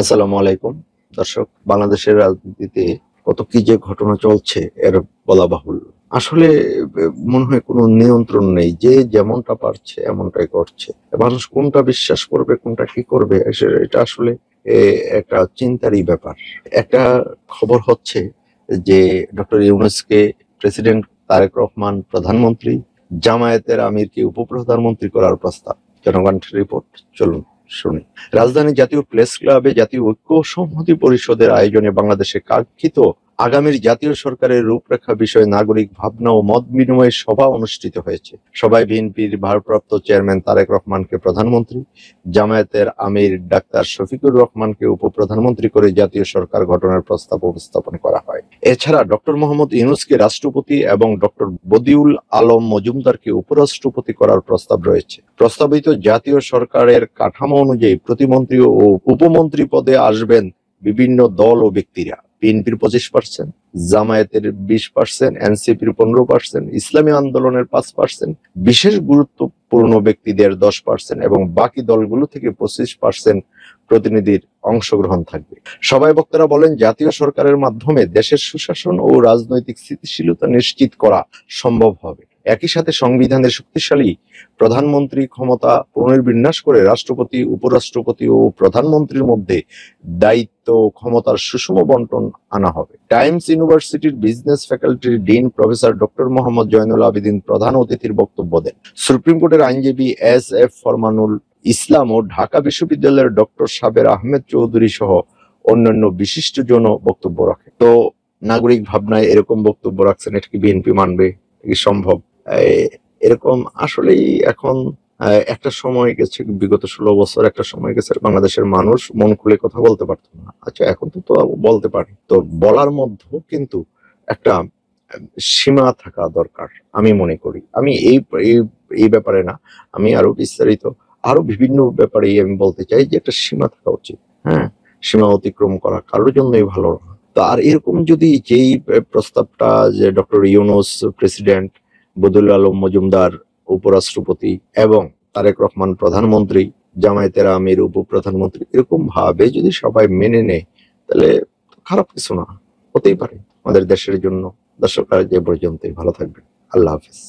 আসসালামু আলাইকুম দর্শক। বাংলাদেশের রাজনীতিতে কত কি যে ঘটনা চলছে এর বলা বাহুল্য। আসলে মনে হয় কোনো নিয়ন্ত্রণ নেই, যে যেমনটা পারছে এমনটাই করছে। মানুষ কোনটা বিশ্বাস করবে কোনটা কি করবে এটা আসলে একটা চিন্তারই ব্যাপার। একটা খবর হচ্ছে যে ডক্টর ইউনূসকে প্রেসিডেন্ট, তারেক রহমান প্রধানমন্ত্রী, জামায়াতের আমিরকে উপপ্রধানমন্ত্রী করার প্রস্তাব। জনগণের রিপোর্ট, চলুন শুনি। রাজধানী জাতীয় প্রেস ক্লাবে জাতীয় ঐক্য সংহতি পরিষদের আয়োজনে বাংলাদেশে কাঙ্ক্ষিত আগামীর জাতীয় সরকারের রূপরেখা বিষয়ে নাগরিক ভাবনা ও মত বিনিময় সভা অনুষ্ঠিত হয়েছে। সভায় বিএনপির ভারপ্রাপ্ত চেয়ারম্যান তারেক রহমানকে প্রধানমন্ত্রী, জামায়াতের আমির ডাক্তার শফিকুর রহমানকে উপপ্রধানমন্ত্রী করে জাতীয় সরকার গঠনের প্রস্তাব উপস্থাপন করা হয়। এছাড়া ডক্টর মোহাম্মদ ইউনূসকে রাষ্ট্রপতি এবং ডক্টর বদিউল আলম মজুমদারকে উপরাষ্ট্রপতি করার প্রস্তাব রয়েছে। প্রস্তাবিত জাতীয় সরকারের কাঠামো অনুযায়ী প্রতিমন্ত্রী ও উপমন্ত্রী পদে আসবেন বিভিন্ন দল ও ব্যক্তিরা। বিএনপির 25%, জামায়াতের 20%, এনসিপির 15%, ইসলামী আন্দোলনের 5%, বিশেষ গুরুত্বপূর্ণ ব্যক্তিদের 10% এবং বাকি দলগুলো থেকে 25% প্রতিনিধির অংশগ্রহণ থাকবে। সভায় বক্তারা বলেন, জাতীয় সরকারের মাধ্যমে দেশের সুশাসন ও রাজনৈতিক স্থিতিশীলতা নিশ্চিত করা সম্ভব হবে। একই সাথে সংবিধানের শক্তিশালী প্রধানমন্ত্রী ক্ষমতা পুনর্বিন্যাস করে রাষ্ট্রপতি, উপরাষ্ট্রপতি ও প্রধানমন্ত্রীর মধ্যে দায়িত্ব ক্ষমতার সুষম বন্টন আনা হবে। টাইমস ইউনিভার্সিটির বিজনেস ফ্যাকাল্টির dean professor doctor Mohammad Joynul Abedin প্রধান অতিথির বক্তব্য দেন। সুপ্রিম কোর্টের আইনজীবী এস.এফ ফরমানুল ইসলাম ও ঢাকা বিশ্ববিদ্যালয়ের ডক্টর সাবের আহমেদ চৌধুরী সহ অন্যান্য বিশিষ্টজন বক্তব্য রাখে। তো নাগরিক ভাবনায় এরকম বক্তব্য রাখছেন, এটা কি বিএনপি মানবে? কি সম্ভব? এরকম আসলেই এখন একটা সময় গেছে, বিগত 16 বছর একটা সময় গেছে বাংলাদেশের মানুষ মন খুলে কথা বলতে পারতো না। আচ্ছা, এখন তো বলতে পারি। তো বলার মধ্যেও কিন্তু একটা সীমা থাকা দরকার আমি মনে করি। আমি এই ব্যাপারে না, আমি আরো বিস্তারিত আরো বিভিন্ন ব্যাপারে আমি বলতে চাই যে একটা সীমা থাকা উচিত। হ্যাঁ, সীমা অতিক্রম করা কারোর জন্যই ভালো না। তো আর এরকম যদি যেই প্রস্তাবটা যে ডক্টর ইউনূস প্রেসিডেন্ট, বদিউল আলম মজুমদার উপরাষ্ট্রপতি এবং তারেক রহমান প্রধানমন্ত্রী, জামায়াতের আমির উপপ্রধানমন্ত্রী, এরকম ভাবে যদি সবাই মেনে নেয় তাহলে খারাপ কিছু না, হতেই পারে আমাদের দেশের জন্য। দর্শক, আজ এ পর্যন্তই। ভালো থাকবেন। আল্লাহ হাফিজ।